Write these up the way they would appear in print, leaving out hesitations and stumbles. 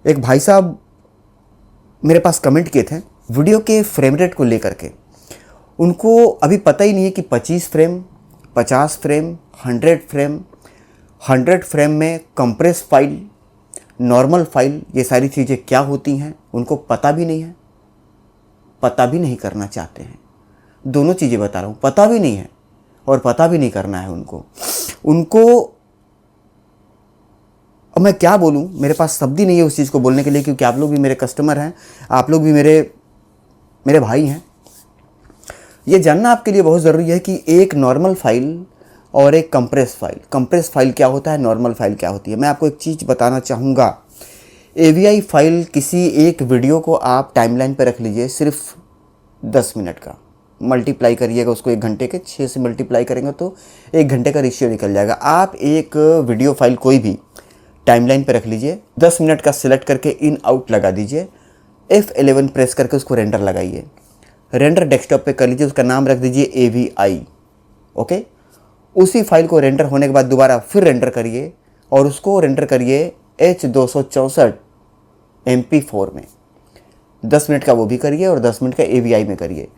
एक भाई साहब मेरे पास कमेंट किए थे वीडियो के फ्रेम रेट को लेकर के। उनको अभी पता ही नहीं है कि 25 फ्रेम, 50 फ्रेम, 100 फ्रेम, 100 फ्रेम में कंप्रेस फाइल, नॉर्मल फाइल, ये सारी चीज़ें क्या होती हैं उनको पता भी नहीं है, पता भी नहीं करना चाहते हैं। दोनों चीज़ें बता रहा हूँ, पता भी नहीं है और पता भी नहीं करना है उनको। अब मैं क्या बोलूँ, मेरे पास शब्द ही नहीं है उस चीज़ को बोलने के लिए, क्योंकि आप लोग भी मेरे कस्टमर हैं, आप लोग भी मेरे भाई हैं। ये जानना आपके लिए बहुत ज़रूरी है कि एक नॉर्मल फाइल और एक कंप्रेस फाइल क्या होता है, नॉर्मल फाइल क्या होती है। मैं आपको एक चीज़ बताना चाहूँगा। AVI फाइल किसी एक वीडियो को आप टाइमलाइन पर रख लीजिए, सिर्फ 10 मिनट का, मल्टीप्लाई करिएगा उसको 1 घंटे के, 6 से मल्टीप्लाई करेंगे तो 1 घंटे का रेशियो निकल जाएगा। आप एक वीडियो फाइल कोई भी टाइमलाइन पर रख लीजिए, 10 मिनट का सिलेक्ट करके इन आउट लगा दीजिए, F11 प्रेस करके उसको रेंडर लगाइए, रेंडर डेस्कटॉप पे कर लीजिए, उसका नाम रख दीजिए AVI। ओके, उसी फाइल को रेंडर होने के बाद दोबारा फिर रेंडर करिए और उसको रेंडर करिए H264 MP4 में। 10 मिनट का वो भी करिए और 10 मिनट का AVI में करिए।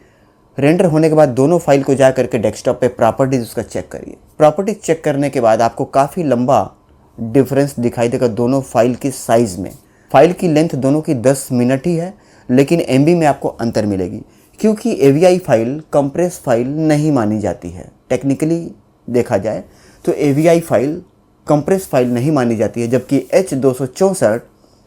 रेंडर होने के बाद दोनों फाइल को जा करके डेस्कटॉप पे प्रॉपर्टीज़ उसका चेक करिए। प्रॉपर्टीज चेक करने के बाद आपको काफ़ी लंबा डिफरेंस दिखाई देगा दोनों फाइल की साइज़ में। फाइल की लेंथ दोनों की 10 मिनट ही है, लेकिन MB में आपको अंतर मिलेगी, क्योंकि AVI फाइल कंप्रेस फाइल नहीं मानी जाती है। टेक्निकली देखा जाए तो AVI फाइल कंप्रेस फाइल नहीं मानी जाती है, जबकि H264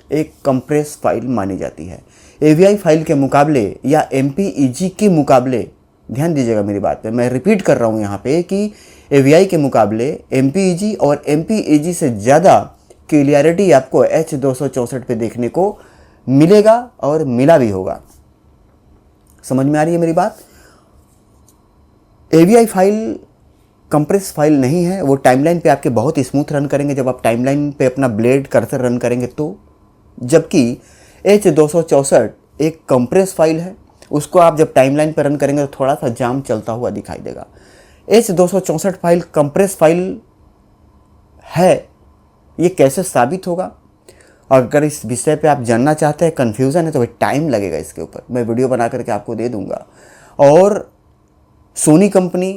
एक कंप्रेस फाइल मानी जाती है। AVI फाइल के मुकाबले या MPEG के मुकाबले, ध्यान दीजिएगा मेरी बात पे, मैं रिपीट कर रहा हूँ यहाँ पे कि AVI के मुकाबले MPEG और MPEG से ज़्यादा क्लियरिटी आपको H264 पे देखने को मिलेगा और मिला भी होगा। समझ में आ रही है मेरी बात? AVI फाइल कंप्रेस फाइल नहीं है, वो टाइमलाइन पे आपके बहुत स्मूथ रन करेंगे जब आप टाइमलाइन पे अपना ब्लेड कर्सर रन करेंगे तो, जबकि H264 एक कंप्रेस फाइल है, उसको आप जब टाइमलाइन पे रन करेंगे तो थोड़ा सा जाम चलता हुआ दिखाई देगा। H264 फाइल कंप्रेस फाइल है, ये कैसे साबित होगा? अगर इस विषय पे आप जानना चाहते हैं, कन्फ्यूज़न है, तो भाई टाइम लगेगा इसके ऊपर, मैं वीडियो बना करके आपको दे दूंगा। और सोनी कंपनी,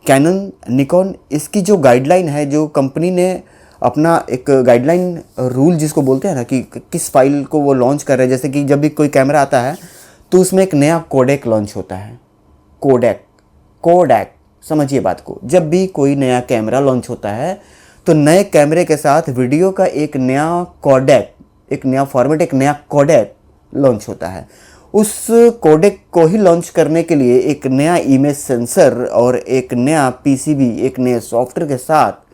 कैनन, निकॉन, इसकी जो गाइडलाइन है, जो कंपनी ने अपना एक गाइडलाइन रूल जिसको बोलते हैं ना कि किस फाइल को वो लॉन्च कर रहे हैं, जैसे कि जब भी कोई कैमरा आता है तो उसमें एक नया कोडेक लॉन्च होता है। कोडेक समझिए बात को, जब भी कोई नया कैमरा लॉन्च होता है तो नए कैमरे के साथ वीडियो का एक नया कोडेक, एक नया फॉर्मेट, एक नया कोडेक लॉन्च होता है। उस कोडेक को ही लॉन्च करने के लिए एक नया इमेज सेंसर और एक नया PCB, एक नए सॉफ्टवेयर के साथ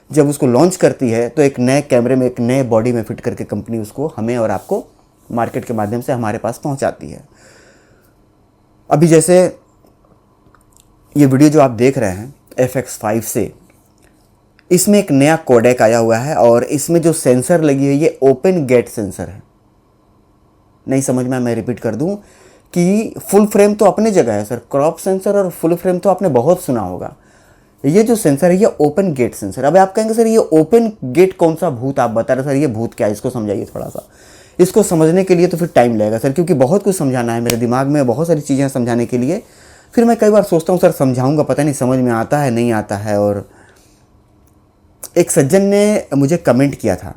जब उसको लॉन्च करती है तो एक नए कैमरे में, एक नए बॉडी में फिट करके कंपनी उसको हमें और आपको मार्केट के माध्यम से हमारे पास पहुंचाती है। अभी जैसे ये वीडियो जो आप देख रहे हैं FX5 से, इसमें एक नया कोडेक आया हुआ है और इसमें जो सेंसर लगी है ये ओपन गेट सेंसर है। नहीं समझ में, मैं रिपीट कर दूं कि फुल फ्रेम तो अपने जगह है सर, क्रॉप सेंसर और फुल फ्रेम तो आपने बहुत सुना होगा। ये जो सेंसर है ये ओपन गेट सेंसर। अब आप कहेंगे सर ये ओपन गेट कौन सा भूत आप बता रहे, सर ये भूत क्या है, इसको समझाइए थोड़ा सा। इसको समझने के लिए तो फिर टाइम लगेगा सर, क्योंकि बहुत कुछ समझाना है, मेरे दिमाग में बहुत सारी चीज़ें समझाने के लिए। फिर मैं कई बार सोचता हूँ सर समझाऊंगा, पता नहीं समझ में आता है नहीं आता है। और एक सज्जन ने मुझे कमेंट किया था,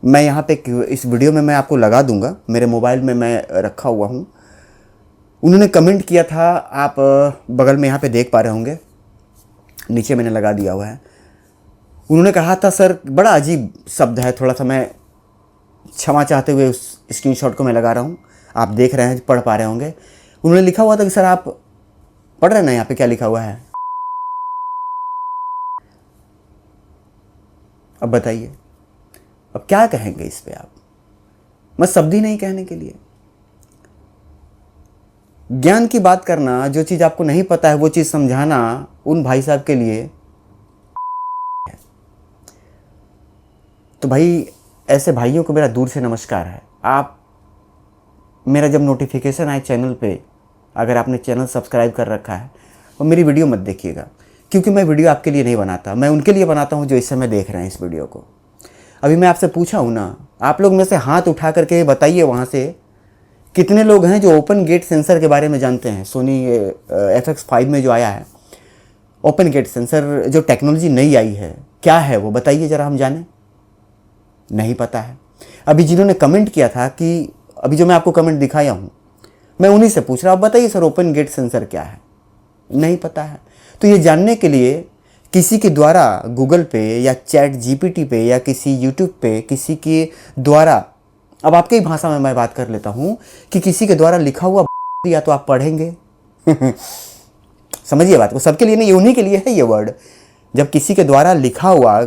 मैं यहाँ पे इस वीडियो में मैं आपको लगा दूंगा, मेरे मोबाइल में मैं रखा हुआ हूँ। उन्होंने कमेंट किया था, आप बगल में यहाँ पे देख पा रहे होंगे, नीचे मैंने लगा दिया हुआ है। उन्होंने कहा था सर, बड़ा अजीब शब्द है, थोड़ा सा मैं क्षमा चाहते हुए उस स्क्रीनशॉट को मैं लगा रहा हूँ, आप देख रहे हैं, पढ़ पा रहे होंगे। उन्होंने लिखा हुआ था कि सर आप पढ़ रहे हैं ना, यहाँ पे क्या लिखा हुआ है, अब बताइए, अब क्या कहेंगे इस पे आप? मैं शब्द ही नहीं कहने के लिए। ज्ञान की बात करना, जो चीज़ आपको नहीं पता है वो चीज़ समझाना उन भाई साहब के लिए है। तो भाई ऐसे भाइयों को मेरा दूर से नमस्कार है। आप मेरा जब नोटिफिकेशन आए चैनल पे, अगर आपने चैनल सब्सक्राइब कर रखा है, और मेरी वीडियो मत देखिएगा, क्योंकि मैं वीडियो आपके लिए नहीं बनाता, मैं उनके लिए बनाता हूँ जो इस समय देख रहे हैं इस वीडियो को। अभी मैं आपसे पूछा हूँ ना, आप लोग में से हाथ उठा करके बताइए वहाँ से कितने लोग हैं जो ओपन गेट सेंसर के बारे में जानते हैं। सोनी FX5 में जो आया है ओपन गेट सेंसर, जो टेक्नोलॉजी नई आई है, क्या है वो बताइए ज़रा, हम जाने। नहीं पता है। अभी जिन्होंने कमेंट किया था कि अभी जो मैं आपको कमेंट दिखाया हूँ, मैं उन्हीं से पूछ रहा हूँ, बताइए सर ओपन गेट सेंसर क्या है। नहीं पता है। तो ये जानने के लिए किसी के द्वारा गूगल पे या चैट जीपीटी पे या किसी यूट्यूब पे किसी के द्वारा, अब आपके ही भाषा में मैं बात कर लेता हूँ कि किसी के द्वारा लिखा हुआ या तो आप पढ़ेंगे समझिए बात को, सबके लिए नहीं, उन्हीं के लिए है ये वर्ड। जब किसी के द्वारा लिखा हुआ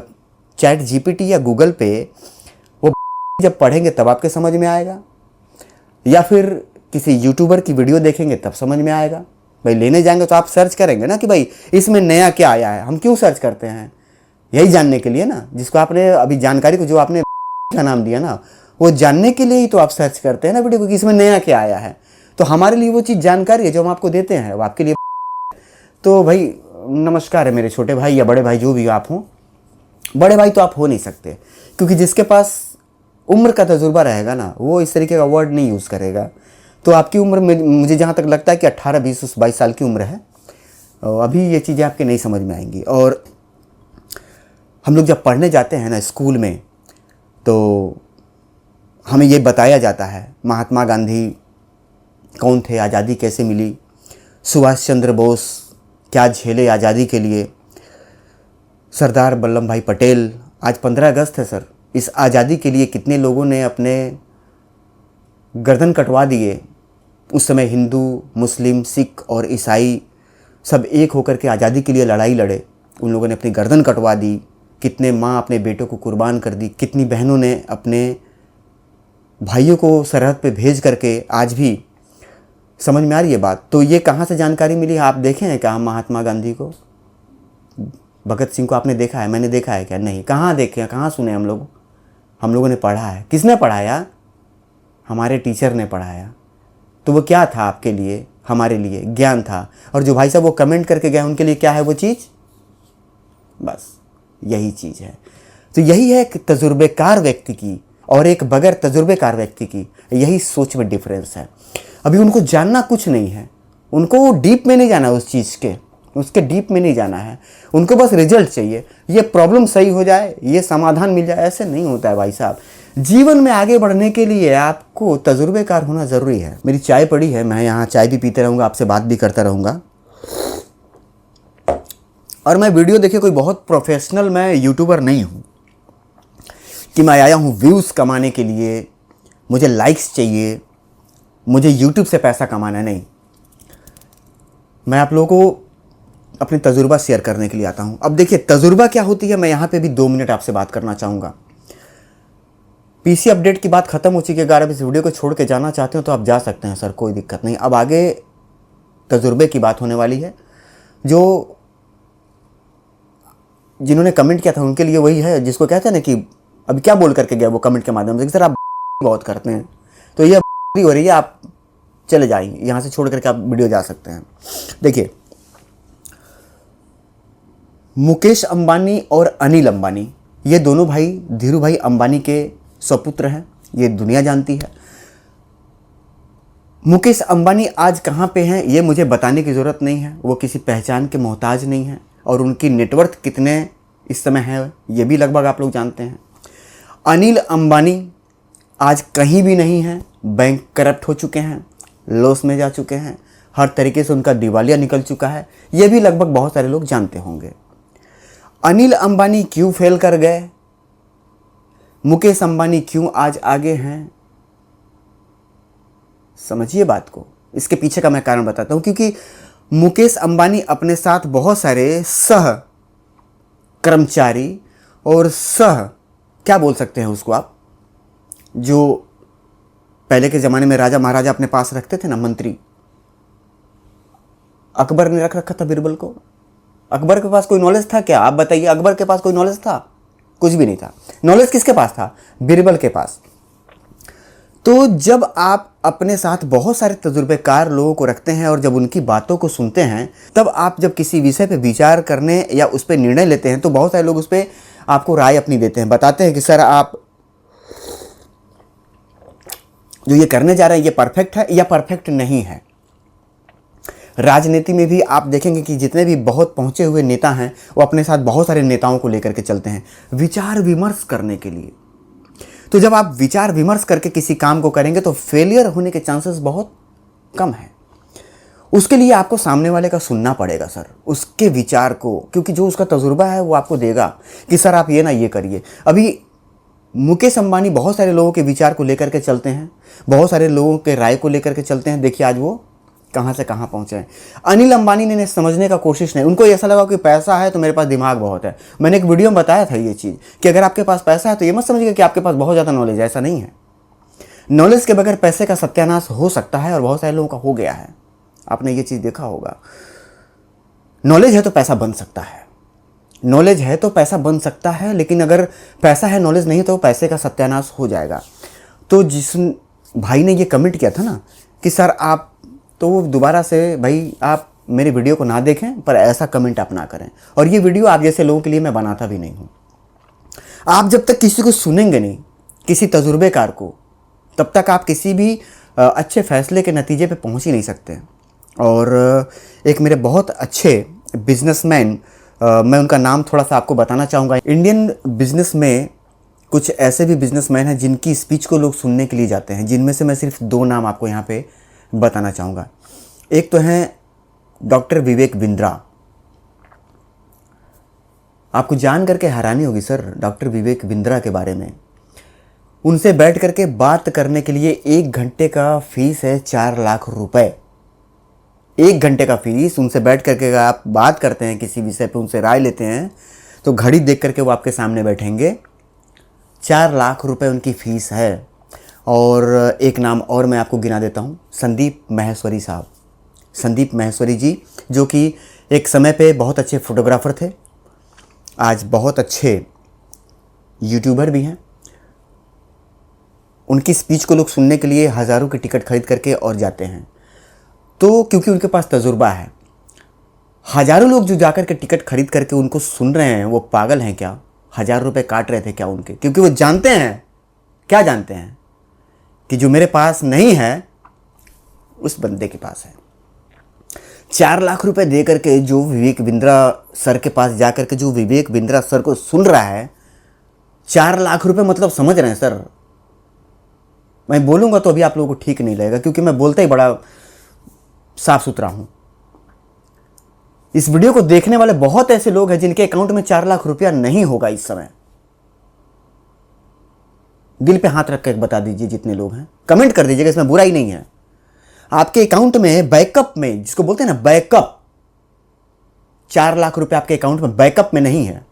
चैट जीपीटी या गूगल पे वो जब पढ़ेंगे तब आपके समझ में आएगा, या फिर किसी यूट्यूबर की वीडियो देखेंगे तब समझ में आएगा। भाई लेने जाएंगे तो आप सर्च करेंगे ना कि भाई इसमें नया क्या आया है। हम क्यों सर्च करते हैं? यही जानने के लिए ना, जिसको आपने अभी जानकारी को जो आपने का नाम दिया ना, वो जानने के लिए ही तो आप सर्च करते हैं ना वीडियो को कि इसमें नया क्या आया है। तो हमारे लिए वो चीज़ जानकारी है जो हम आपको देते हैं, वो आपके लिए। तो भाई नमस्कार है मेरे छोटे भाई या बड़े भाई, जो भी आप हों। बड़े भाई तो आप हो नहीं सकते, क्योंकि जिसके पास उम्र का तजुर्बा रहेगा ना, वो इस तरीके का वर्ड नहीं यूज़ करेगा। तो आपकी उम्र में मुझे जहाँ तक लगता है कि 18, 20, 22 साल की उम्र है, अभी ये चीज़ें आपके नहीं समझ में आएंगी। और हम लोग जब पढ़ने जाते हैं ना स्कूल में, तो हमें ये बताया जाता है महात्मा गांधी कौन थे, आज़ादी कैसे मिली, सुभाष चंद्र बोस क्या झेले आज़ादी के लिए, सरदार वल्लभ भाई पटेल, आज 15 अगस्त है सर, इस आज़ादी के लिए कितने लोगों ने अपने गर्दन कटवा दिए। उस समय हिंदू, मुस्लिम, सिख और ईसाई सब एक होकर के आज़ादी के लिए लड़ाई लड़े। उन लोगों ने अपनी गर्दन कटवा दी। कितने माँ अपने बेटों को कुर्बान कर दी, कितनी बहनों ने अपने भाइयों को सरहद पे भेज करके, आज भी समझ में आ रही है बात। तो ये कहाँ से जानकारी मिली? आप देखे हैं क्या महात्मा गांधी को, भगत सिंह को आपने देखा है? मैंने देखा है क्या? नहीं। कहाँ देखे, कहाँ सुने? हम लोगों ने पढ़ा है। किसने पढ़ाया? हमारे टीचर ने पढ़ाया। तो वो क्या था आपके लिए? हमारे लिए ज्ञान था। और जो भाई साहब वो कमेंट करके गए, उनके लिए क्या है वो चीज़? बस यही चीज़ है। तो यही है एक तजुर्बेकार व्यक्ति की और एक बगैर तजुर्बेकार व्यक्ति की, यही सोच में डिफरेंस है। अभी उनको जानना कुछ नहीं है, उनको डीप में नहीं जाना, उस चीज़ के उसके डीप में नहीं जाना है। उनको बस रिजल्ट चाहिए, ये प्रॉब्लम सही हो जाए, ये समाधान मिल जाए। ऐसे नहीं होता है भाई साहब। जीवन में आगे बढ़ने के लिए आपको तजुर्बेकार होना ज़रूरी है। मेरी चाय पड़ी है, मैं यहाँ चाय भी पीते रहूँगा, आपसे बात भी करता रहूँगा। और मैं वीडियो देखिए कोई बहुत प्रोफेशनल मैं यूट्यूबर नहीं हूँ कि मैं आया हूँ व्यूज़ कमाने के लिए, मुझे लाइक्स चाहिए, मुझे यूट्यूब से पैसा कमाना नहीं। मैं आप लोगों को अपनी तजुर्बा शेयर करने के लिए आता हूँ। अब देखिए तजुर्बा क्या होती है, मैं यहाँ पे भी 2 मिनट आपसे बात करना चाहूँगा। पीसी अपडेट की बात खत्म हो चुकी है। अगर आप इस वीडियो को छोड़ के जाना चाहते हो तो आप जा सकते हैं सर, कोई दिक्कत नहीं। अब आगे तजुर्बे की बात होने वाली है। जो जिन्होंने कमेंट किया था उनके लिए वही है, जिसको कहते हैं ना कि अभी क्या बोल करके गया वो कमेंट के माध्यम से कि सर आप बहुत करते हैं, तो ये हो रही है, आप चले जाइए यहाँ से, छोड़ करके आप वीडियो जा सकते हैं। देखिए मुकेश अंबानी और अनिल अंबानी, ये दोनों भाई धीरू भाई अंबानी के सपुत्र हैं, ये दुनिया जानती है। मुकेश अंबानी आज कहाँ पे हैं ये मुझे बताने की ज़रूरत नहीं है, वो किसी पहचान के मोहताज नहीं है। और उनकी नेटवर्थ कितने इस समय है ये भी लगभग आप लोग जानते हैं। अनिल अंबानी आज कहीं भी नहीं है, बैंक करप्ट हो चुके हैं, लॉस में जा चुके हैं, हर तरीके से उनका दिवालिया निकल चुका है, ये भी लगभग बहुत सारे लोग जानते होंगे। अनिल अंबानी क्यों फेल कर गए, मुकेश अंबानी क्यों आज आगे हैं, समझिए बात को। इसके पीछे का मैं कारण बताता हूं। क्योंकि मुकेश अंबानी अपने साथ बहुत सारे सह कर्मचारी और सह क्या बोल सकते हैं उसको आप, जो पहले के ज़माने में राजा महाराजा अपने पास रखते थे ना, मंत्री। अकबर ने रख रखा था बिरबल को। अकबर के पास कोई नॉलेज था क्या? आप बताइए, अकबर के पास कोई नॉलेज था? कुछ भी नहीं था। नॉलेज किसके पास था? बिरबल के पास। तो जब आप अपने साथ बहुत सारे तजुर्बेकार लोगों को रखते हैं और जब उनकी बातों को सुनते हैं, तब आप जब किसी विषय पे विचार करने या उस पर निर्णय लेते हैं तो बहुत सारे लोग उस पर आपको राय अपनी देते हैं, बताते हैं कि सर आप जो ये करने जा रहे हैं ये परफेक्ट है या परफेक्ट नहीं है। राजनीति में भी आप देखेंगे कि जितने भी बहुत पहुंचे हुए नेता हैं वो अपने साथ बहुत सारे नेताओं को लेकर के चलते हैं विचार विमर्श करने के लिए। तो जब आप विचार विमर्श करके किसी काम को करेंगे तो फेलियर होने के चांसेस बहुत कम है। उसके लिए आपको सामने वाले का सुनना पड़ेगा सर, उसके विचार को, क्योंकि जो उसका तजुर्बा है वो आपको देगा कि सर आप ये ना ये करिए। अभी मुकेश अंबानी बहुत सारे लोगों के विचार को लेकर के चलते हैं, बहुत सारे लोगों के राय को लेकर के चलते हैं। देखिए आज वो कहाँ से कहाँ पहुँचे हैं। अनिल अंबानी ने समझने का कोशिश नहीं, उनको ऐसा लगा कि पैसा है तो मेरे पास दिमाग बहुत है। मैंने एक वीडियो में बताया था ये चीज़ कि अगर आपके पास पैसा है तो ये मत समझिए कि आपके पास बहुत ज़्यादा नॉलेज है, ऐसा नहीं है। नॉलेज के बगैर पैसे का सत्यानाश हो सकता है और बहुत सारे लोगों का हो गया है, आपने ये चीज़ देखा होगा। नॉलेज है तो पैसा बन सकता है, नॉलेज है तो पैसा बन सकता है, लेकिन अगर पैसा है नॉलेज नहीं तो पैसे का सत्यानाश हो जाएगा। तो जिस भाई ने ये कमेंट किया था ना कि सर आप, तो वो दोबारा से भाई आप मेरे वीडियो को ना देखें पर ऐसा कमेंट आप ना करें। और ये वीडियो आप जैसे लोगों के लिए मैं बनाता भी नहीं हूँ। आप जब तक किसी को सुनेंगे नहीं, किसी तजुर्बेकार को, तब तक आप किसी भी अच्छे फैसले के नतीजे पे पहुँच ही नहीं सकते। और एक मेरे बहुत अच्छे बिजनेसमैन, मैं उनका नाम थोड़ा सा आपको बताना चाहूँगा। इंडियन बिजनेस में कुछ ऐसे भी बिजनेसमैन हैं जिनकी स्पीच को लोग सुनने के लिए जाते हैं, जिनमें से मैं सिर्फ 2 नाम आपको यहाँ पे बताना चाहूँगा। एक तो हैं डॉक्टर विवेक बिंद्रा। आपको जान करके हैरानी होगी सर डॉक्टर विवेक बिंद्रा के बारे में। उनसे बैठ करके बात करने के लिए 1 घंटे का फीस है 4 लाख रुपए। 1 घंटे का फीस, उनसे बैठ करके अगर आप बात करते हैं किसी विषय पे, उनसे राय लेते हैं तो घड़ी देख करके वो आपके सामने बैठेंगे। 4 लाख रुपए उनकी फीस है। और एक नाम और मैं आपको गिना देता हूँ, संदीप माहेश्वरी साहब। संदीप माहेश्वरी जी जो कि एक समय पे बहुत अच्छे फोटोग्राफर थे, आज बहुत अच्छे यूट्यूबर भी हैं। उनकी स्पीच को लोग सुनने के लिए हज़ारों की टिकट खरीद करके और जाते हैं। तो क्योंकि उनके पास तजुर्बा है, हज़ारों लोग जो जाकर के टिकट खरीद करके उनको सुन रहे हैं वो पागल हैं क्या? 1000 रुपये काट रहे थे क्या उनके? क्योंकि वो जानते हैं, क्या जानते हैं कि जो मेरे पास नहीं है उस बंदे के पास है। 4 लाख रुपए दे करके जो विवेक बिंद्रा सर के पास जा करके जो विवेक बिंद्रा सर को सुन रहा है, 4 लाख रुपए मतलब समझ रहे हैं सर? मैं बोलूँगा तो अभी आप लोगों को ठीक नहीं लगेगा क्योंकि मैं बोलता ही बड़ा साफ सुथरा हूँ। इस वीडियो को देखने वाले बहुत ऐसे लोग हैं जिनके अकाउंट में 4 लाख रुपया नहीं होगा इस समय। दिल पे हाथ रख कर बता दीजिए जितने लोग हैं, कमेंट कर दीजिएगा, इसमें बुराई नहीं है। आपके अकाउंट में बैकअप में, जिसको बोलते हैं ना बैकअप, 4 लाख रुपए आपके अकाउंट में बैकअप में नहीं है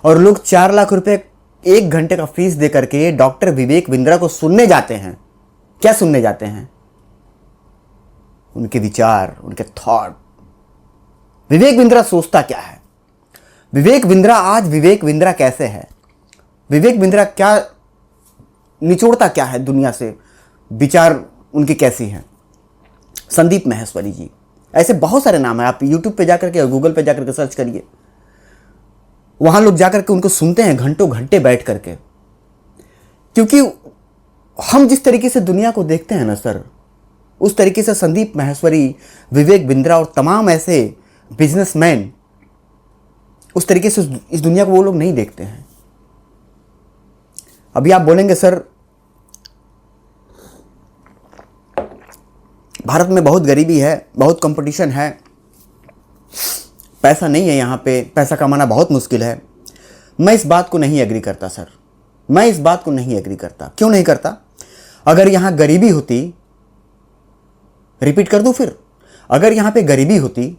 और लोग 4 लाख रुपए 1 घंटे का फीस दे करके डॉक्टर विवेक बिंद्रा को सुनने जाते हैं। क्या सुनने जाते हैं? उनके विचार, उनके थॉट। विवेक बिंद्रा सोचता क्या है, विवेक बिंद्रा आज विवेक बिंद्रा कैसे है, विवेक बिंद्रा क्या निचोड़ता क्या है दुनिया से, विचार उनकी कैसी हैं। संदीप माहेश्वरी जी, ऐसे बहुत सारे नाम हैं। आप यूट्यूब पे जाकर के और गूगल पे जाकर के सर्च करिए, वहां लोग जाकर के उनको सुनते हैं घंटों घंटे बैठ करके। क्योंकि हम जिस तरीके से दुनिया को देखते हैं ना सर, उस तरीके से संदीप माहेश्वरी, विवेक बिंद्रा और तमाम ऐसे बिजनेसमैन उस तरीके से इस दुनिया को वो लोग नहीं देखते हैं। अभी आप बोलेंगे सर भारत में बहुत गरीबी है, बहुत कंपटीशन है, पैसा नहीं है, यहाँ पे पैसा कमाना बहुत मुश्किल है। मैं इस बात को नहीं एग्री करता सर, मैं इस बात को नहीं एग्री करता। क्यों नहीं करता? अगर यहाँ गरीबी होती, रिपीट कर दूं फिर, अगर यहाँ पे गरीबी होती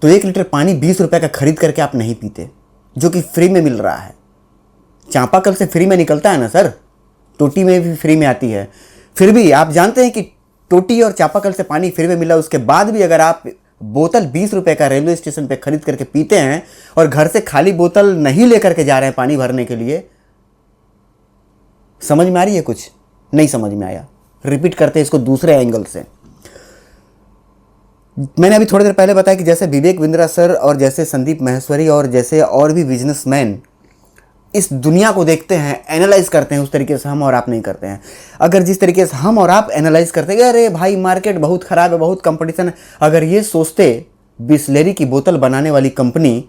तो 1 लीटर पानी 20 रुपए का खरीद करके आप नहीं पीते, जो कि फ्री में मिल रहा है। चापाकल से फ्री में निकलता है ना सर, टोटी में भी फ्री में आती है। फिर भी आप जानते हैं कि टोटी और चापाकल से पानी फ्री में मिला, उसके बाद भी अगर आप बोतल 20 रुपए का रेलवे स्टेशन पे खरीद करके पीते हैं और घर से खाली बोतल नहीं लेकर के जा रहे हैं पानी भरने के लिए, समझ में आ रही है? कुछ नहीं समझ में आया, रिपीट करते हैं इसको दूसरे एंगल से। मैंने अभी थोड़ी देर पहले बताया कि जैसे विवेक बिंद्रा सर और जैसे संदीप माहेश्वरी और जैसे और भी बिजनेसमैन इस दुनिया को देखते हैं, एनालाइज करते हैं, उस तरीके से हम और आप नहीं करते हैं। अगर जिस तरीके से हम और आप एनालाइज करते हैं, अरे भाई मार्केट बहुत ख़राब है, बहुत कंपटीशन है, अगर ये सोचते बिसलेरी की बोतल बनाने वाली कंपनी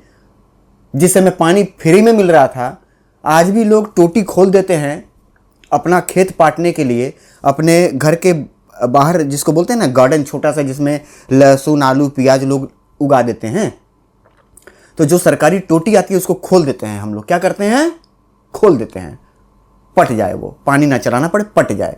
जिस समय पानी फ्री में मिल रहा था, आज भी लोग टोटी खोल देते हैं अपना खेत पाटने के लिए, अपने घर के बाहर जिसको बोलते हैं ना गार्डन छोटा सा जिसमें लहसुन आलू प्याज लोग उगा देते हैं, तो जो सरकारी टोटी आती है उसको खोल देते हैं। हम लोग क्या करते हैं, खोल देते हैं, पट जाए, वो पानी ना चलाना पड़े, पट जाए।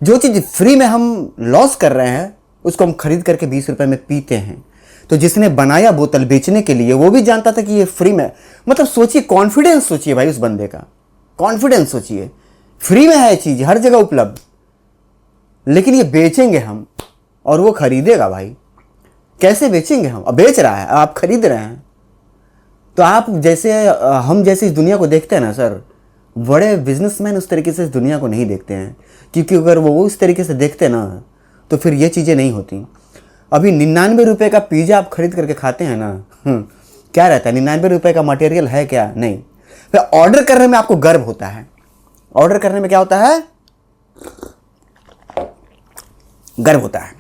जो चीज़ फ्री में हम लॉस कर रहे हैं उसको हम खरीद करके 20 रुपए में पीते हैं। तो जिसने बनाया बोतल बेचने के लिए वो भी जानता था कि ये फ्री में, मतलब सोचिए, कॉन्फिडेंस सोचिए भाई उस बंदे का, कॉन्फिडेंस सोचिए, फ्री में है चीज़, हर जगह उपलब्ध, लेकिन ये बेचेंगे हम और वो खरीदेगा। भाई कैसे बेचेंगे हम? अब बेच रहा है, आप खरीद रहे हैं। तो आप जैसे हम जैसे इस दुनिया को देखते हैं ना सर, बड़े बिजनेसमैन उस तरीके से इस दुनिया को नहीं देखते हैं, क्योंकि अगर वो उस तरीके से देखते ना तो फिर ये चीज़ें नहीं होती। अभी 99 रुपये का पिज़्ज़ा आप खरीद करके खाते हैं ना, क्या रहता है, 99 रुपये का मटेरियल है क्या? नहीं। फिर ऑर्डर करने में आपको गर्व होता है, ऑर्डर करने में क्या होता है, गर्व होता है।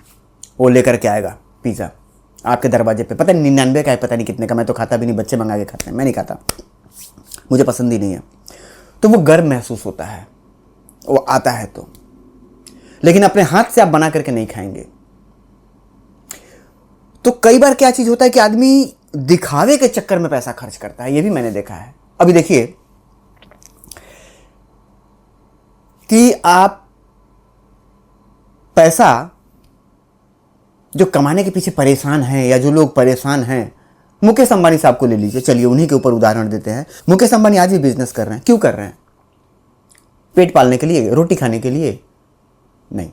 वो लेकर के आएगा पिज़्ज़ा आपके दरवाजे पे, पता नहीं 99 का है, पता नहीं कितने का, मैं तो खाता भी नहीं, बच्चे मंगा के खाते हैं, मैं नहीं खाता, मुझे पसंद ही नहीं है। तो वो गर्व महसूस होता है, वो आता है तो, लेकिन अपने हाथ से आप बना करके नहीं खाएंगे। तो कई बार क्या चीज़ होता है कि आदमी दिखावे के चक्कर में पैसा खर्च करता है, ये भी मैंने देखा है। अभी देखिए कि आप पैसा जो कमाने के पीछे परेशान हैं, या जो लोग परेशान हैं, मुकेश अंबानी साहब को ले लीजिए, चलिए उन्हीं के ऊपर उदाहरण देते हैं। मुकेश अंबानी आज भी बिजनेस कर रहे हैं, क्यों कर रहे हैं? पेट पालने के लिए, रोटी खाने के लिए नहीं,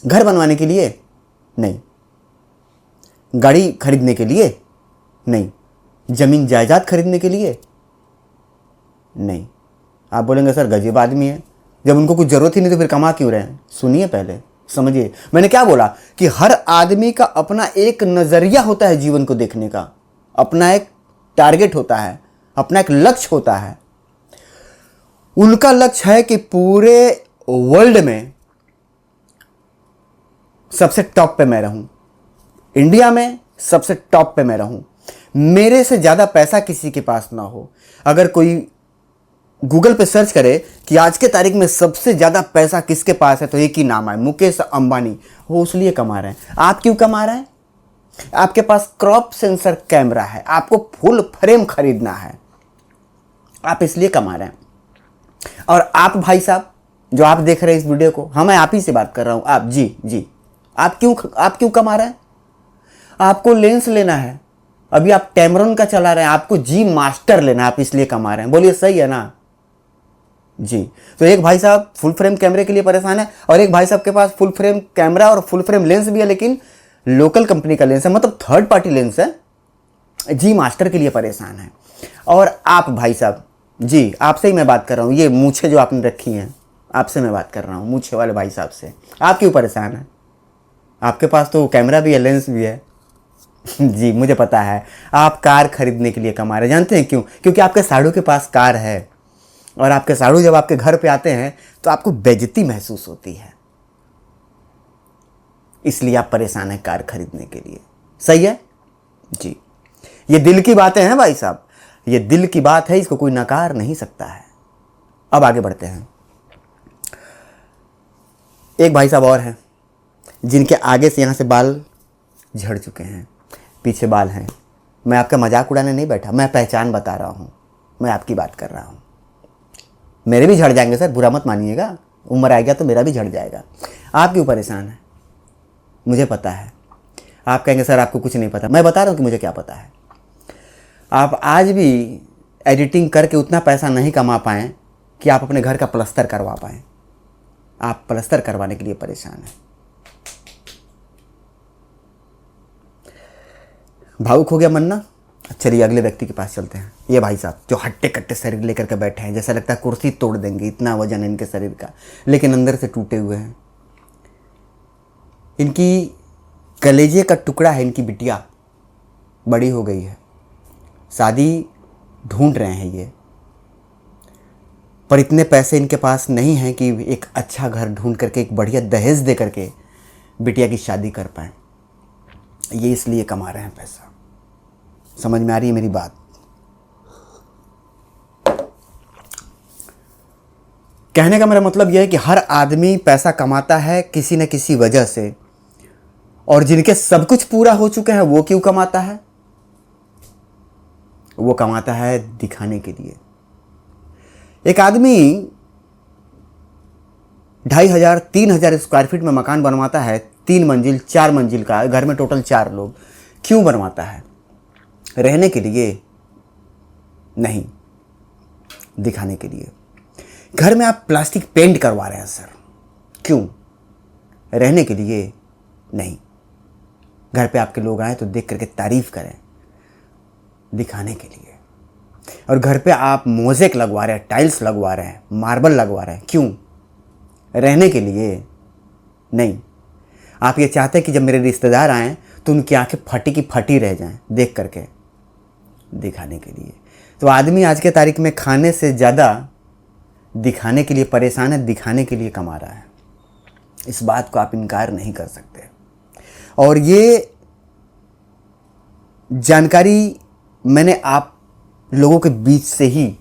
घर बनवाने के लिए नहीं, गाड़ी खरीदने के लिए नहीं, जमीन जायदाद खरीदने के लिए नहीं। आप बोलेंगे सर गरीब आदमी है, जब उनको कुछ जरूरत ही नहीं तो फिर कमा क्यों रहे हैं? सुनिए पहले, समझिए मैंने क्या बोला, कि हर आदमी का अपना एक नजरिया होता है जीवन को देखने का, अपना एक टारगेट होता है, अपना एक लक्ष्य होता है। उनका लक्ष्य है कि पूरे वर्ल्ड में सबसे टॉप पे मैं रहूं, इंडिया में सबसे टॉप पे मैं रहूं, मेरे से ज्यादा पैसा किसी के पास ना हो। अगर कोई गूगल पे सर्च करे कि आज के तारीख में सबसे ज़्यादा पैसा किसके पास है, तो एक ही नाम है, मुकेश अंबानी। वो इसलिए कमा रहे हैं। आप क्यों कमा रहे हैं? आपके पास क्रॉप सेंसर कैमरा है, आपको फुल फ्रेम खरीदना है, आप इसलिए कमा रहे हैं। और आप भाई साहब जो आप देख रहे हैं इस वीडियो को, मैं आप ही से बात कर रहा हूँ, आप जी आप क्यों कमा रहे हैं? आपको लेंस लेना है, अभी आप टैमरॉन का चला रहे हैं, आपको जी मास्टर लेना है, आप इसलिए कमा रहे हैं। बोलिए सही है ना जी? तो एक भाई साहब फुल फ्रेम कैमरे के लिए परेशान है, और एक भाई साहब के पास फुल फ्रेम कैमरा और फुल फ्रेम लेंस भी है, लेकिन लोकल कंपनी का लेंस है, मतलब थर्ड पार्टी लेंस है, जी मास्टर के लिए परेशान है। और आप भाई साहब जी, आपसे ही मैं बात कर रहा हूँ, ये मूछें जो आपने रखी हैं, आपसे मैं बात कर रहा हूँ, मूछे वाले भाई साहब से। आप क्यों परेशान हैं? आपके पास तो कैमरा भी है, लेंस भी है। जी मुझे पता है, आप कार खरीदने के लिए कमा रहे हैं। जानते हैं क्यों? क्योंकि आपके साड़ू के पास कार है, और आपके साड़ू जब आपके घर पे आते हैं तो आपको बेइज्जती महसूस होती है, इसलिए आप परेशान हैं कार खरीदने के लिए। सही है जी, ये दिल की बातें हैं भाई साहब, ये दिल की बात है, इसको कोई नकार नहीं सकता है। अब आगे बढ़ते हैं। एक भाई साहब और हैं जिनके आगे से यहाँ से बाल झड़ चुके हैं, पीछे बाल हैं। मैं आपका मजाक उड़ाने नहीं बैठा, मैं पहचान बता रहा हूँ, मैं आपकी बात कर रहा हूँ। मेरे भी झड़ जाएंगे सर, बुरा मत मानिएगा, उम्र आएगा तो मेरा भी झड़ जाएगा। आप क्यों परेशान हैं? मुझे पता है। आप कहेंगे सर आपको कुछ नहीं पता, मैं बता रहा हूँ कि मुझे क्या पता है। आप आज भी एडिटिंग करके उतना पैसा नहीं कमा पाएँ कि आप अपने घर का प्लस्तर करवा पाएँ। आप प्लस्तर करवाने के लिए परेशान हैं। भावुक हो गया मन ना? चलिए अगले व्यक्ति के पास चलते हैं। ये भाई साहब जो हट्टे कट्टे शरीर लेकर के बैठे हैं, जैसा लगता है कुर्सी तोड़ देंगे, इतना वजन है इनके शरीर का, लेकिन अंदर से टूटे हुए हैं। इनकी कलेजे का टुकड़ा है इनकी बिटिया, बड़ी हो गई है, शादी ढूंढ रहे हैं ये, पर इतने पैसे इनके पास नहीं हैं कि एक अच्छा घर ढूंढ करके एक बढ़िया दहेज दे करके बिटिया की शादी कर पाएँ। ये इसलिए कमा रहे हैं पैसा। समझ में आ रही है मेरी बात? कहने का मेरा मतलब यह है कि हर आदमी पैसा कमाता है किसी न किसी वजह से, और जिनके सब कुछ पूरा हो चुके हैं वो क्यों कमाता है? वो कमाता है दिखाने के लिए। एक आदमी 2500 3000 स्क्वायर फीट में मकान बनवाता है, 3 मंजिल 4 मंजिल का, घर में टोटल 4 लोग। क्यों बनवाता है? रहने के लिए नहीं, दिखाने के लिए। घर में आप प्लास्टिक पेंट करवा रहे हैं सर, क्यों? रहने के लिए नहीं। घर पे आपके लोग आए तो देख करके तारीफ करें, दिखाने के लिए। और घर पे आप मोज़ेक लगवा रहे हैं, टाइल्स लगवा रहे हैं, मार्बल लगवा रहे हैं, क्यों? रहने के लिए नहीं। आप ये चाहते हैं कि जब मेरे रिश्तेदार आएँ तो उनकी आंखें फटी की फटी रह जाएं देख करके, दिखाने के लिए। तो आदमी आज के तारीख में खाने से ज़्यादा दिखाने के लिए परेशान है, दिखाने के लिए कमा रहा है। इस बात को आप इनकार नहीं कर सकते। और ये जानकारी मैंने आप लोगों के बीच से ही,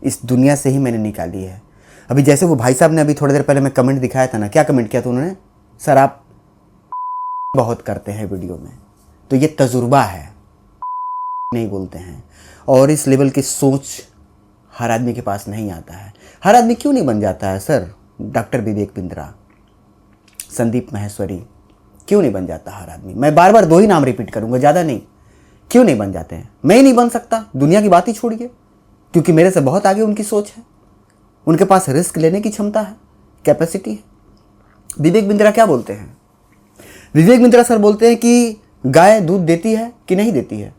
इस दुनिया से ही मैंने निकाली है। अभी जैसे वो भाई साहब ने अभी थोड़ी देर पहले मैं कमेंट दिखाया था ना, क्या कमेंट किया था उन्होंने? सर आप बहुत करते हैं वीडियो में। तो ये तजुर्बा है, नहीं बोलते हैं। और इस लेवल की सोच हर आदमी के पास नहीं आता है। हर आदमी क्यों नहीं बन जाता है सर? डॉक्टर विवेक बिंद्रा, संदीप माहेश्वरी, क्यों नहीं बन जाता हर आदमी? मैं बार बार 2 ही नाम रिपीट करूंगा, ज़्यादा नहीं। क्यों नहीं बन जाते हैं? मैं ही नहीं बन सकता, दुनिया की बात ही छोड़िए, क्योंकि मेरे से बहुत आगे उनकी सोच है, उनके पास रिस्क लेने की क्षमता है, कैपेसिटी है। विवेक बिंद्रा क्या बोलते हैं? विवेक बिंद्रा सर बोलते हैं कि गाय दूध देती है कि नहीं देती है।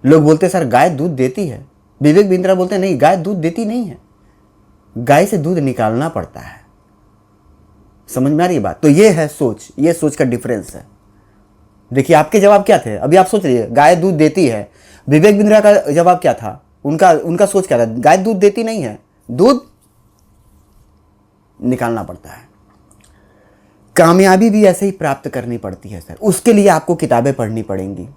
लोग बोलते हैं सर गाय दूध देती है। विवेक बिंद्रा बोलते हैं नहीं, गाय दूध देती नहीं है, गाय से दूध निकालना पड़ता है। समझ में आ रही है बात? तो ये है सोच, ये सोच का डिफरेंस है। देखिए आपके जवाब क्या थे? अभी आप सोच रहिए गाय दूध देती है, विवेक बिंद्रा का जवाब क्या था? उनका सोच क्या था? गाय दूध देती नहीं है, दूध निकालना पड़ता है। कामयाबी भी ऐसे ही प्राप्त करनी पड़ती है सर। उसके लिए आपको किताबें पढ़नी पड़ेंगी,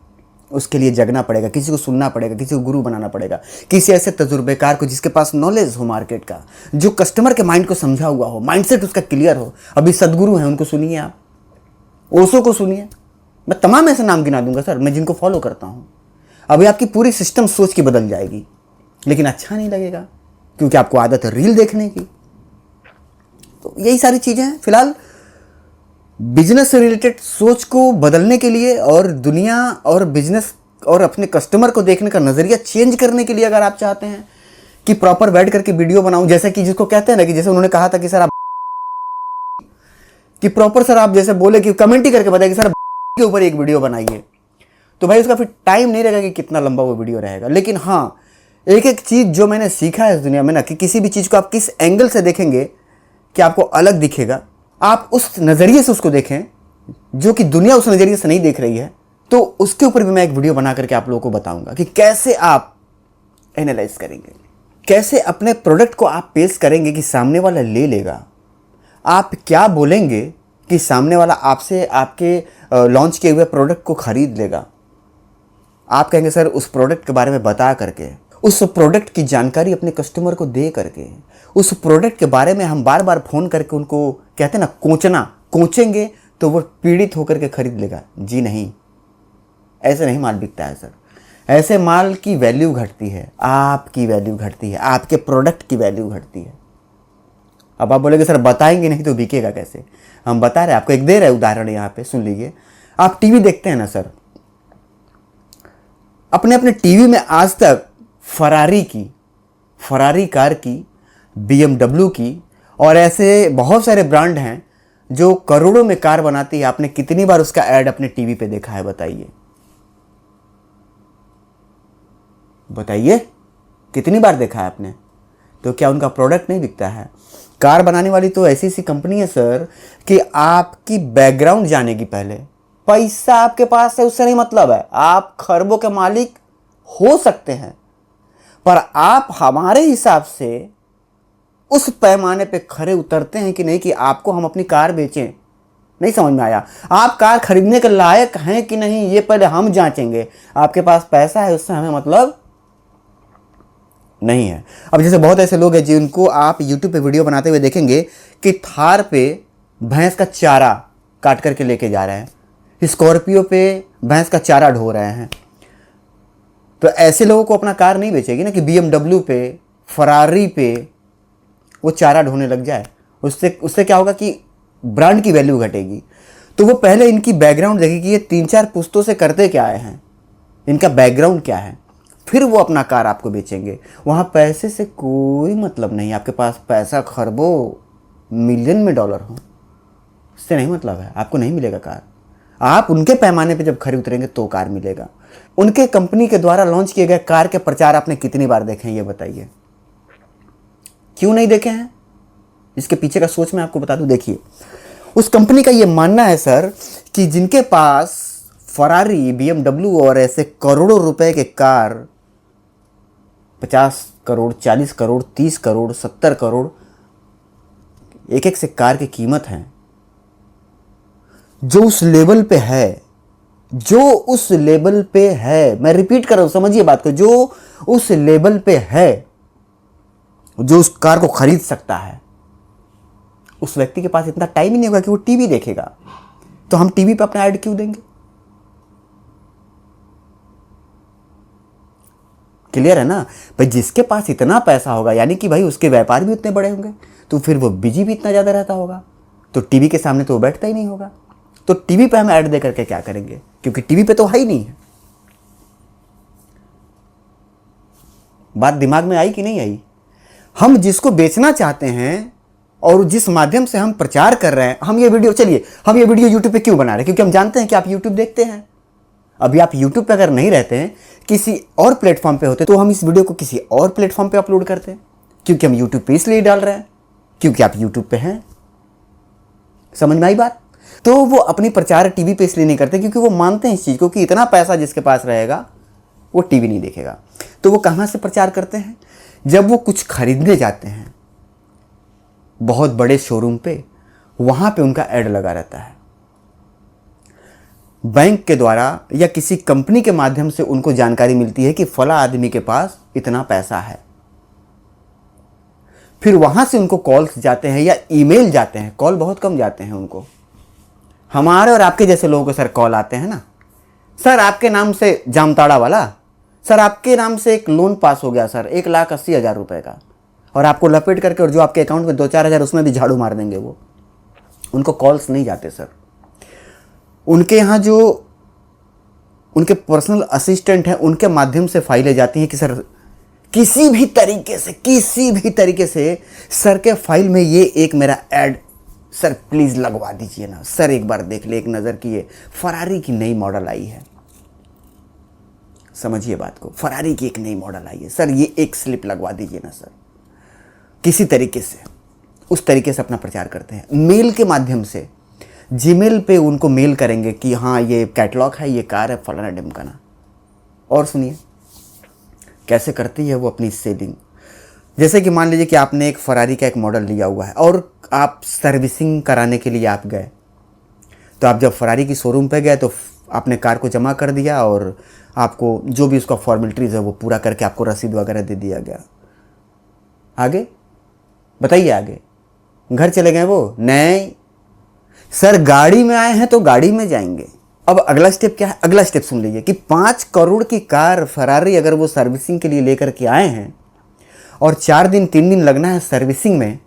उसके लिए जगना पड़ेगा, किसी को सुनना पड़ेगा, किसी को गुरु बनाना पड़ेगा, किसी ऐसे तजुर्बेकार को जिसके पास नॉलेज हो मार्केट का, जो कस्टमर के माइंड को समझा हुआ हो, माइंडसेट उसका क्लियर हो। अभी सदगुरु हैं, उनको सुनिए आप, ओशो को सुनिए, मैं तमाम ऐसे नाम गिना दूंगा सर, मैं जिनको फॉलो करता हूँ। अभी आपकी पूरी सिस्टम सोच की बदल जाएगी, लेकिन अच्छा नहीं लगेगा क्योंकि आपको आदत है रील देखने की। तो यही सारी चीज़ें हैं। फिलहाल बिजनेस से रिलेटेड सोच को बदलने के लिए और दुनिया और बिजनेस और अपने कस्टमर को देखने का नज़रिया चेंज करने के लिए अगर आप चाहते हैं कि प्रॉपर बैठ करके वीडियो बनाऊं, जैसे कि जिसको कहते हैं ना कि जैसे उन्होंने कहा था कि सर आप कि प्रॉपर सर आप जैसे बोले कि कमेंट ही करके बताइए कि सर के ऊपर एक वीडियो बनाइए, तो भाई उसका फिर टाइम नहीं रहेगा कि कितना लंबा वो वीडियो रहेगा। लेकिन हाँ, एक एक चीज़ जो मैंने सीखा है इस दुनिया में ना, कि किसी भी चीज़ को आप किस एंगल से देखेंगे कि आपको अलग दिखेगा, आप उस नज़रिए से उसको देखें जो कि दुनिया उस नज़रिए से नहीं देख रही है, तो उसके ऊपर भी मैं एक वीडियो बना करके आप लोगों को बताऊंगा कि कैसे आप एनालाइज करेंगे, कैसे अपने प्रोडक्ट को आप पेश करेंगे कि सामने वाला ले लेगा, आप क्या बोलेंगे कि सामने वाला आपसे आपके लॉन्च किए हुए प्रोडक्ट को खरीद लेगा। आप कहेंगे सर उस प्रोडक्ट के बारे में बता करके, उस प्रोडक्ट की जानकारी अपने कस्टमर को दे करके, उस प्रोडक्ट के बारे में हम बार बार फ़ोन करके उनको कहते हैं ना कोचेंगे तो वो पीड़ित होकर के खरीद लेगा। जी नहीं, ऐसे नहीं माल बिकता है सर। ऐसे माल की वैल्यू घटती है, आपकी वैल्यू घटती है, आपके प्रोडक्ट की वैल्यू घटती है। अब आप बोलेंगे सर बताएंगे नहीं तो बिकेगा कैसे? हम बता रहे हैं आपको, एक दे रहे उदाहरण यहाँ पे सुन लीजिए। आप टीवी देखते हैं ना सर, अपने अपने टीवी में आज तक फरारी कार की, BMW की और ऐसे बहुत सारे ब्रांड हैं जो करोड़ों में कार बनाती है। आपने कितनी बार उसका ऐड अपने टीवी पे देखा है? बताइए कितनी बार देखा है आपने? तो क्या उनका प्रोडक्ट नहीं बिकता है? कार बनाने वाली तो ऐसी कंपनी है सर कि आपकी बैकग्राउंड जानेगी पहले, पैसा आपके पास है उससे नहीं मतलब है। आप खरबों के मालिक हो सकते हैं, पर आप हमारे हिसाब से उस पैमाने पे खरे उतरते हैं कि नहीं कि आपको हम अपनी कार बेचें। नहीं समझ में आया? आप कार खरीदने के लायक हैं कि नहीं ये पहले हम जांचेंगे। आपके पास पैसा है उससे हमें मतलब नहीं है। अब जैसे बहुत ऐसे लोग हैं जिनको आप YouTube पे वीडियो बनाते हुए देखेंगे कि थार पे भैंस का चारा काट करके लेके जा रहे हैं, स्कॉर्पियो पे भैंस का चारा ढो रहे हैं। तो ऐसे लोगों को अपना कार नहीं बेचेगी ना कि BMW पे, फरारी पे वो चारा ढोने लग जाए। उससे उससे क्या होगा कि ब्रांड की वैल्यू घटेगी। तो वो पहले इनकी बैकग्राउंड देखेगी कि ये 3-4 पुश्तों से करते क्या आए हैं, इनका बैकग्राउंड क्या है, फिर वो अपना कार आपको बेचेंगे। वहाँ पैसे से कोई मतलब नहीं। आपके पास पैसा खरबों मिलियन में डॉलर हो, उससे नहीं मतलब है, आपको नहीं मिलेगा कार। आप उनके पैमाने पे जब खरी उतरेंगे तो कार मिलेगा। उनके कंपनी के द्वारा लॉन्च किए गए कार के प्रचार आपने कितनी बार देखे हैं ये बताइए? क्यों नहीं देखे हैं? इसके पीछे का सोच मैं आपको बता दूं। देखिए, उस कंपनी का ये मानना है सर कि जिनके पास फरारी, BMW और ऐसे करोड़ों रुपए के कार, 50 करोड़, 40 करोड़, 30 करोड़, 70 करोड़ एक एक से कार की कीमत है, जो उस लेवल पे है, जो उस लेवल पे है, मैं रिपीट कर रहा हूं, समझिए बात को, जो उस लेवल पे है, जो उस कार को खरीद सकता है, उस व्यक्ति के पास इतना टाइम ही नहीं होगा कि वो टीवी देखेगा। तो हम टीवी पे अपना ऐड क्यों देंगे? क्लियर है ना भाई? जिसके पास इतना पैसा होगा यानी कि भाई उसके व्यापार भी उतने बड़े होंगे, तो फिर वो बिजी भी इतना ज्यादा रहता होगा, तो टीवी के सामने तो वो बैठता ही नहीं होगा। तो टीवी पे हम ऐड दे करके क्या करेंगे, क्योंकि टीवी पे तो है ही नहीं है। बात दिमाग में आई कि नहीं आई? हम जिसको बेचना चाहते हैं और जिस माध्यम से हम प्रचार कर रहे हैं, हम ये वीडियो यूट्यूब पे क्यों बना रहे हैं? क्योंकि हम जानते हैं कि आप यूट्यूब देखते हैं। अभी आप यूट्यूब पे अगर नहीं रहते हैं, किसी और प्लेटफॉर्म पे होते, तो हम इस वीडियो को किसी और प्लेटफॉर्म पे अपलोड करते हैं। क्योंकि हम यूट्यूब पे इसलिए डाल रहे हैं क्योंकि आप यूट्यूब पे हैं। समझ में आई बात? तो वो अपनी प्रचार टीवी पे इसलिए नहीं करते क्योंकि वो मानते हैं इस चीज को कि इतना पैसा जिसके पास रहेगा वो टीवी नहीं देखेगा। तो वो कहां से प्रचार करते हैं? जब वो कुछ खरीदने जाते हैं बहुत बड़े शोरूम पे, वहां पे उनका ऐड लगा रहता है। बैंक के द्वारा या किसी कंपनी के माध्यम से उनको जानकारी मिलती है कि फला आदमी के पास इतना पैसा है। फिर वहां से उनको कॉल्स जाते हैं या ईमेल जाते हैं। कॉल बहुत कम जाते हैं उनको। हमारे और आपके जैसे लोगों को सर कॉल आते हैं ना, सर आपके नाम से जामताड़ा वाला, सर आपके नाम से एक लोन पास हो गया सर 1,80,000 रुपए का, और आपको लपेट करके और जो आपके अकाउंट में 2-4 हज़ार उसमें भी झाड़ू मार देंगे वो। उनको कॉल्स नहीं जाते सर। उनके यहाँ जो उनके पर्सनल असिस्टेंट हैं उनके माध्यम से फाइलें जाती हैं कि सर किसी भी तरीके से सर के फाइल में ये एक मेरा ऐड सर प्लीज़ लगवा दीजिए ना सर, एक बार देख ले, एक नज़र की फरारी की नई मॉडल आई है। समझिए बात को, फरारी की एक नई मॉडल आई है सर, ये एक स्लिप लगवा दीजिए ना सर। किसी तरीके से उस तरीके से अपना प्रचार करते हैं। मेल के माध्यम से जीमेल पे उनको मेल करेंगे कि हाँ ये कैटलॉग है, ये कार है, फलाना ढिमकाना। और सुनिए कैसे करती है वो अपनी सेलिंग। जैसे कि मान लीजिए कि आपने एक फरारी का एक मॉडल लिया हुआ है और आप सर्विसिंग कराने के लिए आप गए, तो आप जब फरारी की शोरूम पे गए तो आपने कार को जमा कर दिया और आपको जो भी उसका फॉर्मेलिटीज़ है वो पूरा करके आपको रसीद वगैरह दे दिया गया। आगे बताइए, आगे घर चले गए वो? नहीं सर, गाड़ी में आए हैं तो गाड़ी में जाएंगे। अब अगला स्टेप क्या है? अगला स्टेप सुन लीजिए कि 5 करोड़ की कार फरारी अगर वो सर्विसिंग के लिए लेकर के आए हैं और 4 दिन 3 दिन लगना है सर्विसिंग में,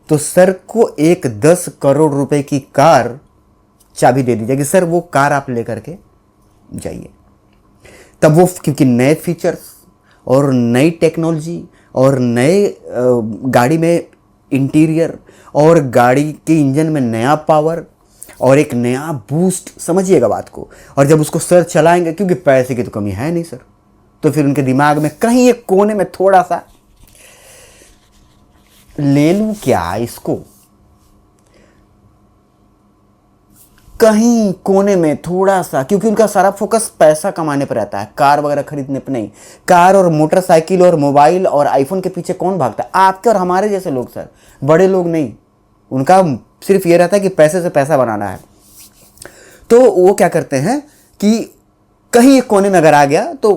तो सर को एक 10 करोड़ रुपए की कार चाबी दे दी जाएगी। सर वो कार आप लेकर के जाइए। तब वो क्योंकि नए फीचर्स और नई टेक्नोलॉजी और नए गाड़ी में इंटीरियर और गाड़ी के इंजन में नया पावर और एक नया बूस्ट, समझिएगा बात को। और जब उसको सर चलाएंगे, क्योंकि पैसे की तो कमी है नहीं सर, तो फिर उनके दिमाग में कहीं एक कोने में थोड़ा सा ले लूं क्या इसको, कहीं कोने में थोड़ा सा, क्योंकि उनका सारा फोकस पैसा कमाने पर रहता है, कार वगैरह खरीदने पर नहीं। कार और मोटरसाइकिल और मोबाइल और आईफोन के पीछे कौन भागता है? आपके और हमारे जैसे लोग सर, बड़े लोग नहीं। उनका सिर्फ ये रहता है कि पैसे से पैसा बनाना है। तो वो क्या करते हैं कि कहीं एक कोने में अगर आ गया तो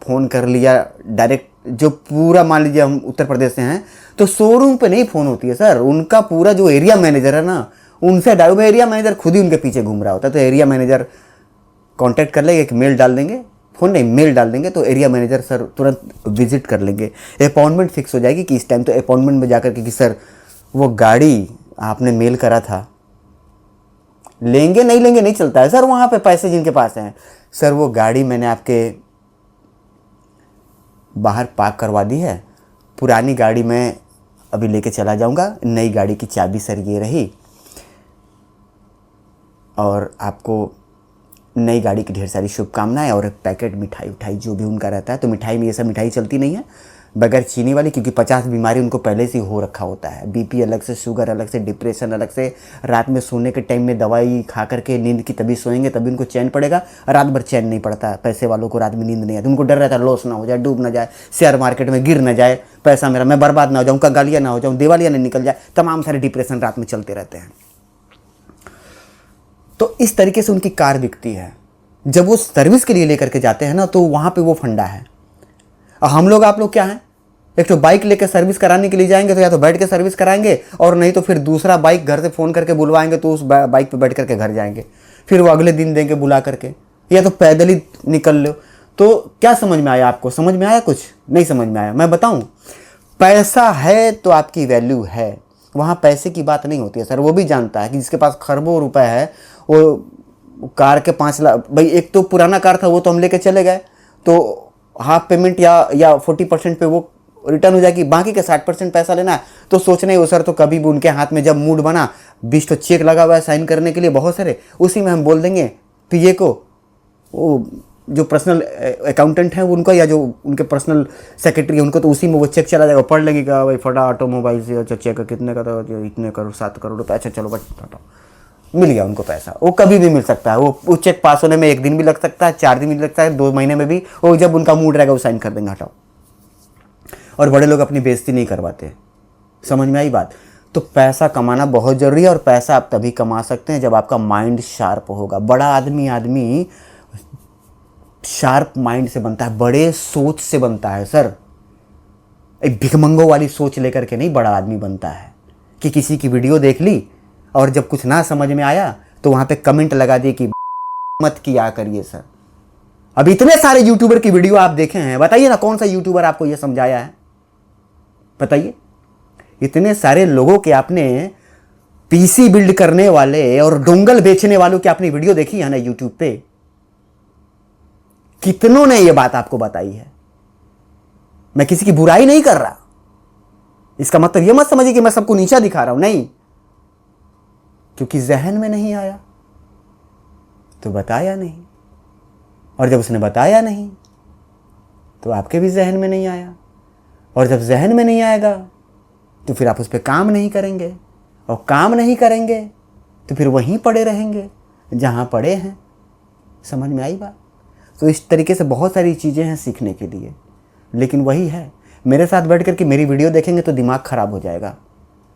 फ़ोन कर लिया डायरेक्ट। जो पूरा मान लीजिए हम उत्तर प्रदेश से हैं तो शोरूम पे नहीं फ़ोन होती है सर, उनका पूरा जो एरिया मैनेजर है ना, उनसे डायरेक्ट, एरिया मैनेजर खुद ही उनके पीछे घूम रहा होता है। तो एरिया मैनेजर कांटेक्ट कर लेंगे, एक मेल डाल देंगे, फ़ोन नहीं मेल डाल देंगे, तो एरिया मैनेजर सर तुरंत विजिट कर लेंगे। अपॉइंटमेंट फिक्स हो जाएगी कि इस टाइम, तो अपॉइंटमेंट में जाकर के कि सर वो गाड़ी आपने मेल करा था, लेंगे नहीं चलता है सर, वहाँ पे पैसे जिनके पास हैं। सर वो गाड़ी मैंने आपके बाहर पार्क करवा दी है, पुरानी गाड़ी मैं अभी लेके चला जाऊँगा, नई गाड़ी की चाबी सर ये रही, और आपको नई गाड़ी की ढेर सारी शुभकामनाएं और एक पैकेट मिठाई उठाई जो भी उनका रहता है। तो मिठाई में ये सब मिठाई चलती नहीं है बगैर चीनी वाली, क्योंकि 50 बीमारी उनको पहले से हो रखा होता है। बीपी अलग से, शुगर अलग से, डिप्रेशन अलग से। रात में सोने के टाइम में दवाई खा करके नींद की तभी सोएंगे, तभी उनको चैन पड़ेगा। रात भर चैन नहीं पड़ता। पैसे वालों को रात में नींद नहीं आती, उनको डर रहता है लॉस ना हो जाए, डूब ना जाए, शेयर मार्केट में गिर ना जाए, पैसा मेरा, मैं बर्बाद ना हो जाऊँ, कंगालिया ना हो जाऊँ, दिवालिया नहीं निकल जाए, तमाम सारे डिप्रेशन रात में चलते रहते हैं। तो इस तरीके से उनकी कार बिकती है। जब वो सर्विस के लिए लेकर के जाते हैं ना, तो वहाँ पे वो फंडा है। और हम लोग, आप लोग क्या हैं, एक तो बाइक लेकर सर्विस कराने के लिए जाएंगे तो या तो बैठ के सर्विस कराएंगे, और नहीं तो फिर दूसरा बाइक घर से फ़ोन करके बुलवाएंगे तो उस बाइक पे बैठ करके घर जाएंगे, फिर वो अगले दिन देंगे बुला करके, या तो पैदल ही निकल लो। तो क्या समझ में आया आपको? समझ में आया? कुछ नहीं समझ में आया? मैं बताऊँ, पैसा है तो आपकी वैल्यू है, वहाँ पैसे की बात नहीं होती है सर। वो भी जानता है कि जिसके पास खरबों रुपए है, वो कार के 5 लाख, भाई एक तो पुराना कार था वो तो हम लेके चले गए, तो हाफ पेमेंट या 40% पे वो रिटर्न हो जाएगी, बाकी के 60% पैसा लेना है। तो सोचने वो सर, तो कभी भी उनके हाथ में जब मूड बना, 20 तो चेक लगा हुआ है साइन करने के लिए बहुत सारे, उसी में हम बोल देंगे पीए को, वो जो पर्सनल अकाउंटेंट है उनका, या जो उनके पर्सनल सेक्रेटरी है उनको, तो उसी में वो चेक चला जाएगा, पढ़ लगेगा भाई फटा ऑटोमोबाइल से, अच्छा चेक कितने का था, इतने करोड़ 7 करोड़ रुपये, अच्छा चलो बस मिल गया उनको पैसा। वो कभी भी मिल सकता है, वो चेक पास होने में 1 दिन भी लग सकता है, 4 दिन भी लग सकता है, 2 महीने में भी, वो जब उनका मूड रहेगा वो साइन कर देंगे, हटाओ। और बड़े लोग अपनी बेइज्जती नहीं करवाते। समझ में आई बात? तो पैसा कमाना बहुत ज़रूरी है, और पैसा आप तभी कमा सकते हैं जब आपका माइंड शार्प होगा। बड़ा आदमी शार्प माइंड से बनता है, बड़े सोच से बनता है सर। एक भिखमंगों वाली सोच लेकर के नहीं बड़ा आदमी बनता है, कि किसी की वीडियो देख ली और जब कुछ ना समझ में आया तो वहाँ पे कमेंट लगा दिए कि मत किया करिए सर। अब इतने सारे यूट्यूबर की वीडियो आप देखे हैं, बताइए ना कौन सा यूट्यूबर आपको ये समझाया है? बताइए। इतने सारे लोगों के आपने पीसी बिल्ड करने वाले और डोंगल बेचने वालों की आपने वीडियो देखी है ना यूट्यूब पे? कितनों ने ये बात आपको बताई है। मैं किसी की बुराई नहीं कर रहा, इसका मतलब ये मत समझिए कि मैं सबको नीचा दिखा रहा हूं, नहीं। क्योंकि जहन में नहीं आया तो बताया नहीं, और जब उसने बताया नहीं तो आपके भी जहन में नहीं आया, और जब जहन में नहीं आएगा तो फिर आप उस पर काम नहीं करेंगे, और काम नहीं करेंगे तो फिर वहीं पड़े रहेंगे जहाँ पड़े हैं। समझ में आई बात? तो इस तरीके से बहुत सारी चीज़ें हैं सीखने के लिए, लेकिन वही है, मेरे साथ बैठ कर के मेरी वीडियो देखेंगे तो दिमाग ख़राब हो जाएगा,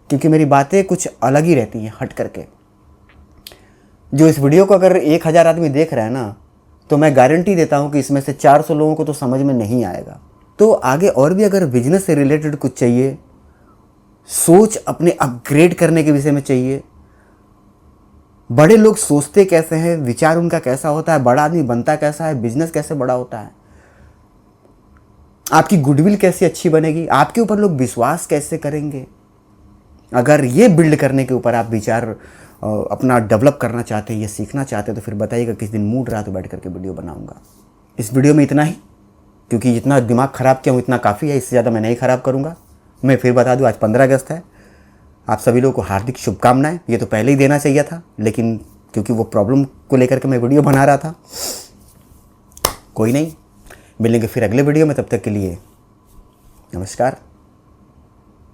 क्योंकि मेरी बातें कुछ अलग ही रहती हैं हट करके। जो इस वीडियो को अगर 1000 आदमी देख रहा है ना, तो मैं गारंटी देता हूँ कि इसमें से 400 लोगों को तो समझ में नहीं आएगा। तो आगे और भी अगर बिजनेस से रिलेटेड कुछ चाहिए, सोच अपने अपग्रेड करने के विषय में चाहिए, बड़े लोग सोचते कैसे हैं, विचार उनका कैसा होता है, बड़ा आदमी बनता कैसा है, बिजनेस कैसे बड़ा होता है, आपकी गुडविल कैसे अच्छी बनेगी, आपके ऊपर लोग विश्वास कैसे करेंगे, अगर ये बिल्ड करने के ऊपर आप विचार अपना डेवलप करना चाहते हैं, ये सीखना चाहते हैं, तो फिर बताइएगा, किस दिन मूड रहा तो बैठ करके वीडियो बनाऊंगा। इस वीडियो में इतना ही, क्योंकि जितना दिमाग ख़राब किया हूँ इतना काफ़ी है, इससे ज़्यादा मैं नहीं ख़राब करूँगा। मैं फिर बता दूँ, आज 15 अगस्त है, आप सभी लोगों को हार्दिक शुभकामनाएं। ये तो पहले ही देना चाहिए था, लेकिन क्योंकि वो प्रॉब्लम को लेकर के मैं वीडियो बना रहा था। कोई नहीं, मिलेंगे फिर अगले वीडियो में, तब तक के लिए नमस्कार।